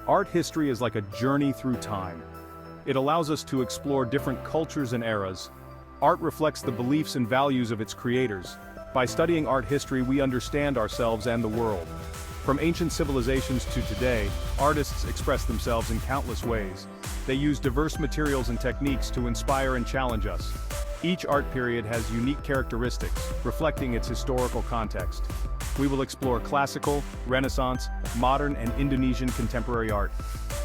Art history is like a journey through time. It allows us to explore different cultures and eras. Art reflects the beliefs and values of its creators. By studying art history, we understand ourselves and the world. From ancient civilizations to today, artists express themselves in countless ways. They use diverse materials and techniques to inspire and challenge us. Each art period has unique characteristics, reflecting its historical context. We will explore classical, Renaissance, modern, and Indonesian contemporary art.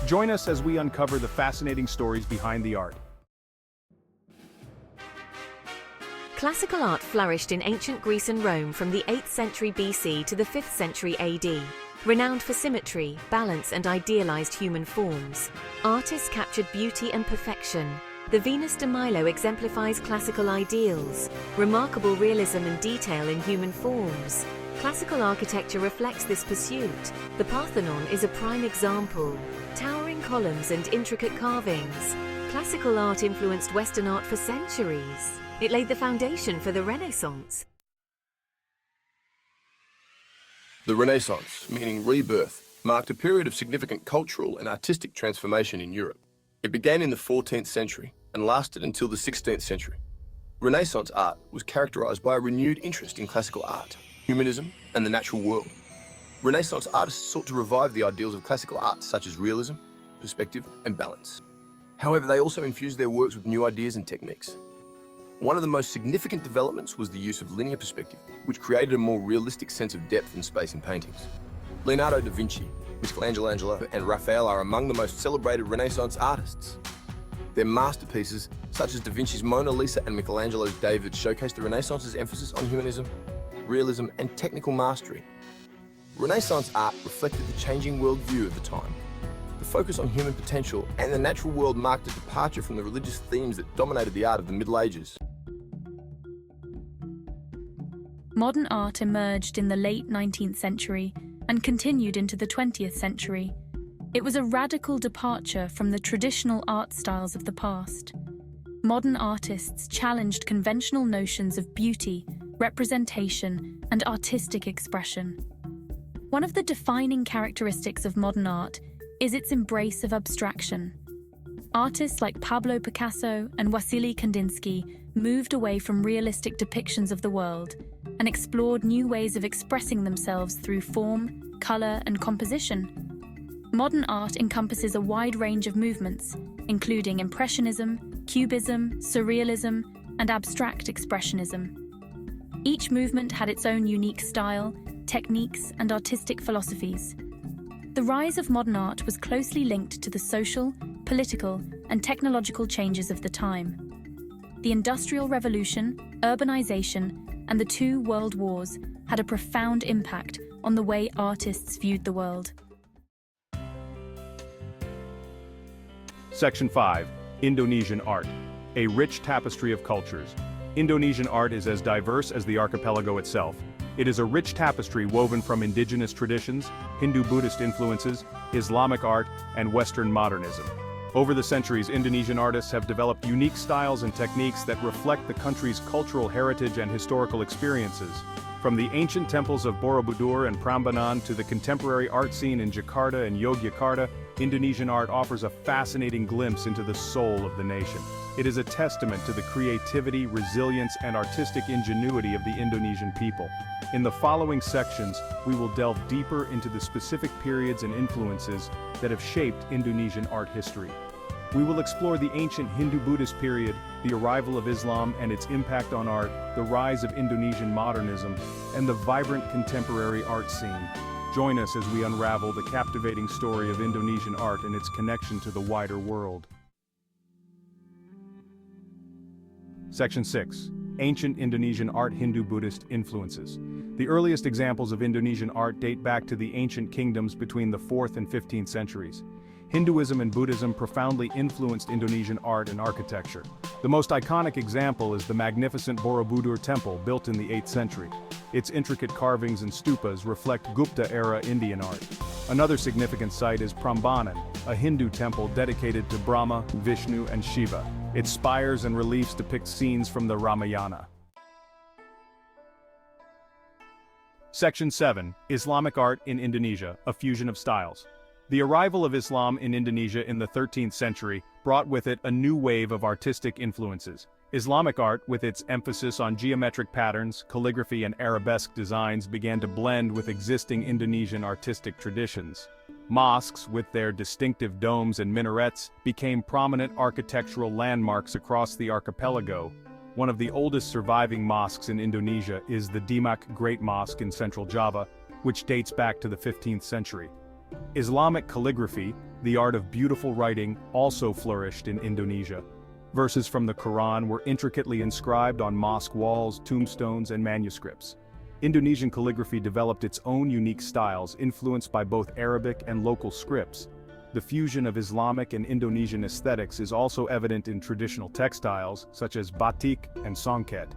Join us as we uncover the fascinating stories behind the art. Classical art flourished in ancient Greece and Rome from the 8th century BC to the 5th century AD. Renowned for symmetry, balance, and idealized human forms, artists captured beauty and perfection. The Venus de Milo exemplifies classical ideals, remarkable realism and detail in human forms. Classical architecture reflects this pursuit. The Parthenon is a prime example. Towering columns and intricate carvings. Classical art influenced Western art for centuries. It laid the foundation for the Renaissance. The Renaissance, meaning rebirth, marked a period of significant cultural and artistic transformation in Europe. It began in the 14th century and lasted until the 16th century. Renaissance art was characterized by a renewed interest in classical art, humanism, and the natural world. Renaissance artists sought to revive the ideals of classical art such as realism, perspective, and balance. However, they also infused their works with new ideas and techniques. One of the most significant developments was the use of linear perspective, which created a more realistic sense of depth and space in paintings. Leonardo da Vinci, Michelangelo, and Raphael are among the most celebrated Renaissance artists. Their masterpieces, such as Da Vinci's Mona Lisa and Michelangelo's David, showcase the Renaissance's emphasis on humanism, realism, and technical mastery. Renaissance art reflected the changing worldview of the time. The focus on human potential and the natural world marked a departure from the religious themes that dominated the art of the Middle Ages. Modern art emerged in the late 19th century and continued into the 20th century. It was a radical departure from the traditional art styles of the past. Modern artists challenged conventional notions of beauty, representation, and artistic expression. One of the defining characteristics of modern art is its embrace of abstraction. Artists like Pablo Picasso and Wassily Kandinsky moved away from realistic depictions of the world and explored new ways of expressing themselves through form, color, and composition. Modern art encompasses a wide range of movements, including Impressionism, Cubism, Surrealism, and Abstract Expressionism. Each movement had its own unique style, techniques, and artistic philosophies. The rise of modern art was closely linked to the social, political, and technological changes of the time. The Industrial Revolution, urbanization, and the two world wars had a profound impact on the way artists viewed the world. Section 5. Indonesian art. A rich tapestry of cultures. Indonesian art is as diverse as the archipelago itself. It is a rich tapestry woven from indigenous traditions, Hindu-Buddhist influences, Islamic art, and Western modernism. Over the centuries, Indonesian artists have developed unique styles and techniques that reflect the country's cultural heritage and historical experiences. From the ancient temples of Borobudur and Prambanan to the contemporary art scene in Jakarta and Yogyakarta, Indonesian art offers a fascinating glimpse into the soul of the nation. It is a testament to the creativity, resilience, and artistic ingenuity of the Indonesian people. In the following sections, we will delve deeper into the specific periods and influences that have shaped Indonesian art history. We will explore the ancient Hindu-Buddhist period, the arrival of Islam and its impact on art, the rise of Indonesian modernism, and the vibrant contemporary art scene. Join us as we unravel the captivating story of Indonesian art and its connection to the wider world. Section 6. Ancient Indonesian art. Hindu-Buddhist influences. The earliest examples of Indonesian art date back to the ancient kingdoms between the 4th and 15th centuries. Hinduism and Buddhism profoundly influenced Indonesian art and architecture. The most iconic example is the magnificent Borobudur temple built in the 8th century. Its intricate carvings and stupas reflect Gupta-era Indian art. Another significant site is Prambanan, a Hindu temple dedicated to Brahma, Vishnu, and Shiva. Its spires and reliefs depict scenes from the Ramayana. Section 7. Islamic art in Indonesia, a fusion of styles. The arrival of Islam in Indonesia in the 13th century brought with it a new wave of artistic influences. Islamic art, with its emphasis on geometric patterns, calligraphy and arabesque designs, began to blend with existing Indonesian artistic traditions. Mosques, with their distinctive domes and minarets, became prominent architectural landmarks across the archipelago. One of the oldest surviving mosques in Indonesia is the Demak Great Mosque in central Java, which dates back to the 15th century. Islamic calligraphy, the art of beautiful writing, also flourished in Indonesia. Verses from the Quran were intricately inscribed on mosque walls, tombstones, and manuscripts. Indonesian calligraphy developed its own unique styles influenced by both Arabic and local scripts. The fusion of Islamic and Indonesian aesthetics is also evident in traditional textiles, such as batik and songket.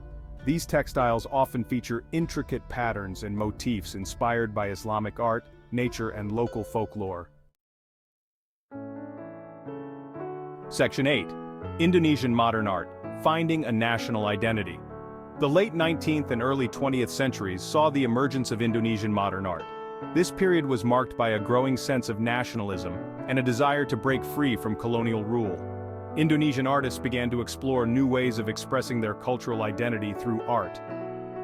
These textiles often feature intricate patterns and motifs inspired by Islamic art, nature, and local folklore. Section 8. Indonesian Modern Art, Finding a National Identity. The late 19th and early 20th centuries saw the emergence of Indonesian modern art. This period was marked by a growing sense of nationalism and a desire to break free from colonial rule. Indonesian artists began to explore new ways of expressing their cultural identity through art.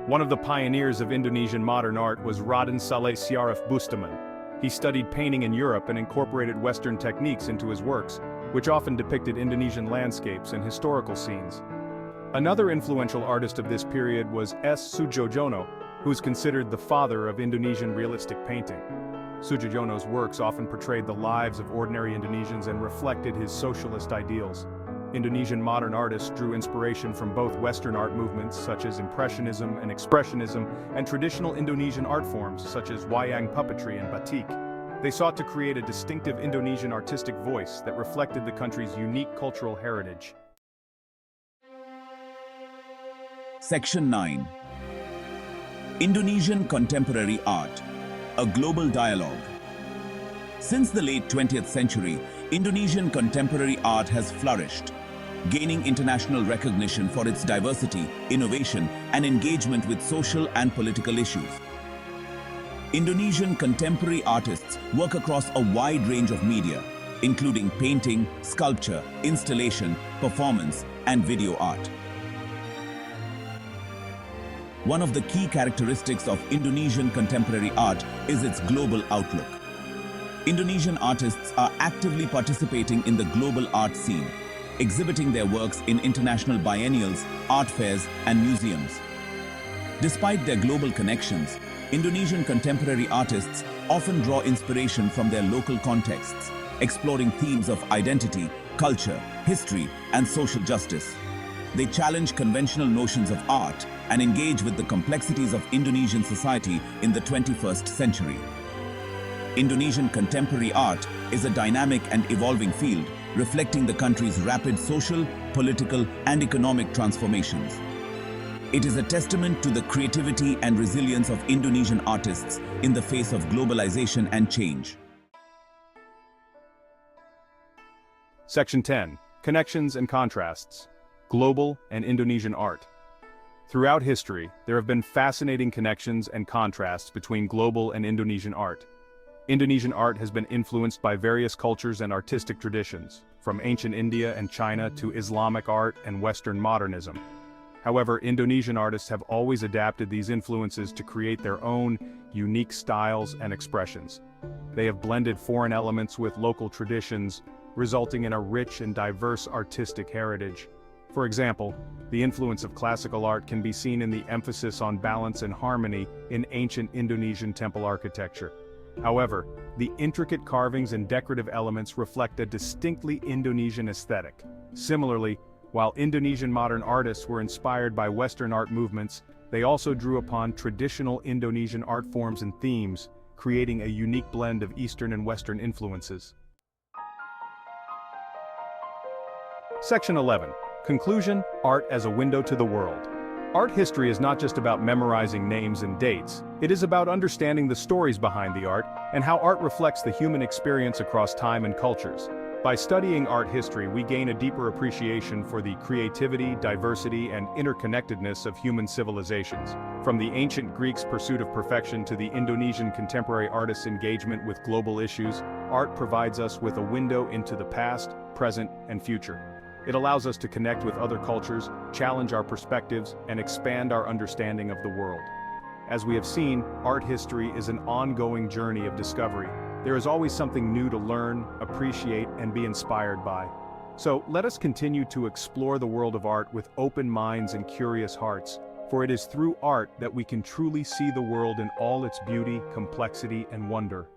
One of the pioneers of Indonesian modern art was Raden Saleh Syarif Bustaman. He studied painting in Europe and incorporated Western techniques into his works, which often depicted Indonesian landscapes and historical scenes. Another influential artist of this period was S. Sujojono, who is considered the father of Indonesian realistic painting. Sujojono's works often portrayed the lives of ordinary Indonesians and reflected his socialist ideals. Indonesian modern artists drew inspiration from both Western art movements such as Impressionism and Expressionism and traditional Indonesian art forms such as wayang puppetry and batik. They sought to create a distinctive Indonesian artistic voice that reflected the country's unique cultural heritage. Section 9. Indonesian Contemporary Art, a Global Dialogue. Since the late 20th century, Indonesian contemporary art has flourished, gaining international recognition for its diversity, innovation, and engagement with social and political issues. Indonesian contemporary artists work across a wide range of media, including painting, sculpture, installation, performance, and video art. One of the key characteristics of Indonesian contemporary art is its global outlook. Indonesian artists are actively participating in the global art scene, exhibiting their works in international biennials, art fairs, and museums. Despite their global connections, Indonesian contemporary artists often draw inspiration from their local contexts, exploring themes of identity, culture, history, and social justice. They challenge conventional notions of art and engage with the complexities of Indonesian society in the 21st century. Indonesian contemporary art is a dynamic and evolving field, reflecting the country's rapid social, political, and economic transformations. It is a testament to the creativity and resilience of Indonesian artists in the face of globalization and change. Section 10. Connections and Contrasts, Global and Indonesian Art. Throughout history, there have been fascinating connections and contrasts between global and Indonesian art. Indonesian art has been influenced by various cultures and artistic traditions, from ancient India and China to Islamic art and Western modernism. However, Indonesian artists have always adapted these influences to create their own unique styles and expressions. They have blended foreign elements with local traditions, resulting in a rich and diverse artistic heritage. For example, the influence of classical art can be seen in the emphasis on balance and harmony in ancient Indonesian temple architecture. However, the intricate carvings and decorative elements reflect a distinctly Indonesian aesthetic. Similarly, while Indonesian modern artists were inspired by Western art movements, they also drew upon traditional Indonesian art forms and themes, creating a unique blend of Eastern and Western influences. Section 11. Conclusion: Art as a Window to the World. Art history is not just about memorizing names and dates, it is about understanding the stories behind the art and how art reflects the human experience across time and cultures. By studying art history, we gain a deeper appreciation for the creativity, diversity, and interconnectedness of human civilizations. From the ancient Greeks' pursuit of perfection to the Indonesian contemporary artists' engagement with global issues, art provides us with a window into the past, present, and future. It allows us to connect with other cultures, challenge our perspectives, and expand our understanding of the world. As we have seen, art history is an ongoing journey of discovery. There is always something new to learn, appreciate, and be inspired by. So let us continue to explore the world of art with open minds and curious hearts, for it is through art that we can truly see the world in all its beauty, complexity, and wonder.